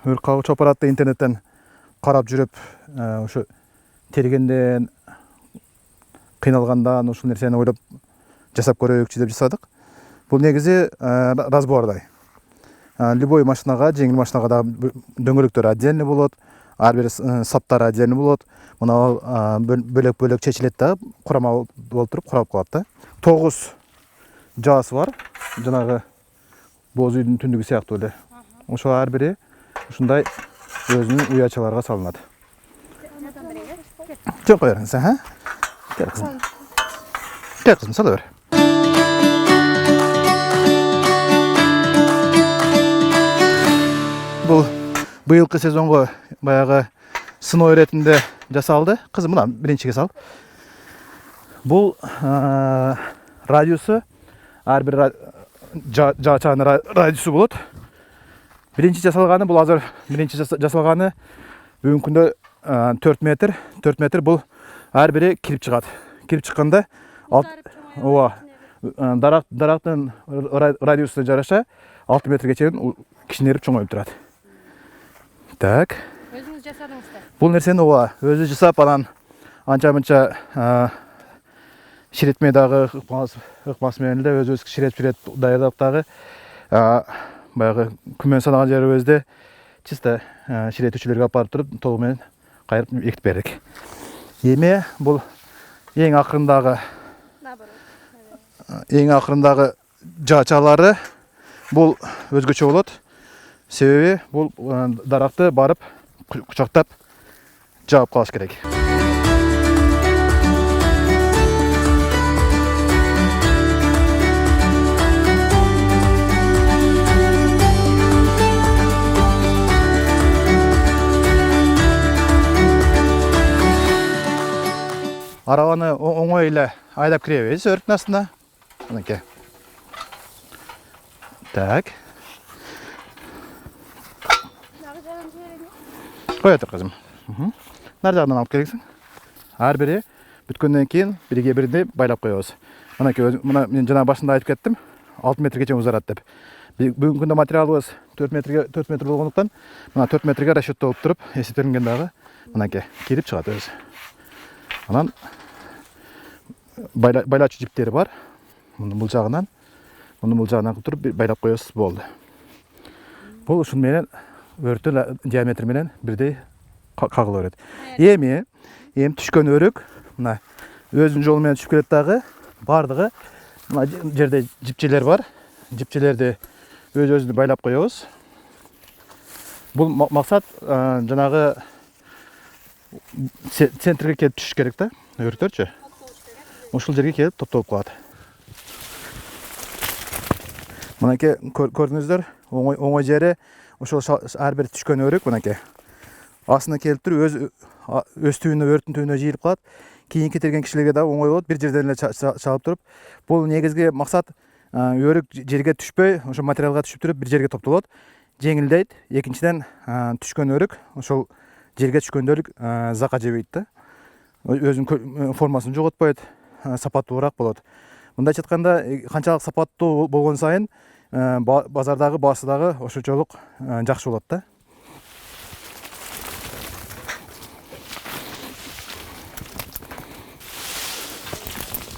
өрт кагыч аппаратты интернеттен карап жүрүп, ошо тергенден, кыйналгандан ушул нерсени ойлоп жасап көрөйүкчү деп жасадык. Бул негизи разбордай. Любой машинага, жеңил машинага да дөңгөлөктөр отдельно болот, ар бир саптар отдельно болот. Мына бөлөк-бөлөк чечилет да, курама болуп туруп курап калат да. 9 жаасы бар. Жанагы боз үйдүн түндүгү сыяктуу эле. Ошо ар бири ушундай өзүнүн уячаларга салынат. Жок, кой бериңиз, Кел кызым. Кел кызым, сала бер. Бул быйылкы сезонго баягы сыноо иретинде жасалды. Кызым, мына биринчиге сал. Бул радиусу ар бир жаачанын радиусу болот. Биринчи жасалганы, бул азыр биринчи жасалганы бүгүнкү күндө 4 метр. 4 метр бул ар бири кирип чыгат. Кирип чыкканда дарактын радиусуна жараша 6 метрге чейин кичинерип чоңоюп турат. Так. Өзүңүз жасадыңыздар? Бул нерсени өзү жасап, анан анча-мынча ширетмей дагы ыкмасы менен эле өзүбүз ширет даярдап дагы баягы күмөн санаган жерибизде чисто ширетүүчүлөргө алып барып туруп толугу менен кайрып бекитип бердик. Эми бул эң акырындагы жаачалары бул өзгөчө болот. Себеби бул даракты барып кучактап жаап калыш керек. Арабаны оңой эле айдап киребиз өрттүн астына. Мынакей. Так. Кой тур кызым. Нар жагынан алып келесиң. Ар бири бүткөндөн кийин бириге бирди байлап коебуз. Мынакей, мен жана башында айтып кеттим, 6 метрге чейин узарат деп. Бүгүнкү күндө материалыбыз 4 метр болгондуктан, мына 4 метрге расчеттолуп туруп, эсептелинген дагы мынакей кирип чыгат өзү. Анан байлачу жиптери бар. Бул жагынан кылып туруп байлап коебуз, болду. Бул ушун менен өрттүн диаметри менен бирдей кагыла берет. Эми түшкөн өрүк мына өзүнүн жолу менен түшүп келет дагы. Бардыгы мына жерде жипчелер бар. Жипчелерди өзүнү байлап коебуз. Бул максат жанагы центрге келип түшүш керек да, өрүктөрчү. Ушул жерге келип топтолуп калат. Мынакей көрдүңүздөр, оңой жери ошол ар бир түшкөн өрүк мынакей. Астына келип туруп өз түбүнө, өрттүн түбүнө жыйылып калат. Кийинки терген кишилерге да оңой болот, бир жерден эле чалып туруп. Бул негизги максат өрүк жерге түшпөй, ошо материалга түшүп туруп бир жерге топтолот. Жеңилдейт. Экинчиден түшкөн өрүк ошол жерге түшкөндө закка жебейт да. Өзүнүн формасын жоготпойт, сапаттуураак болот. Мындайча айтканда, канчалык сапаттуу болгон сайын базардагы баасы дагы ошончолук жакшы болот да.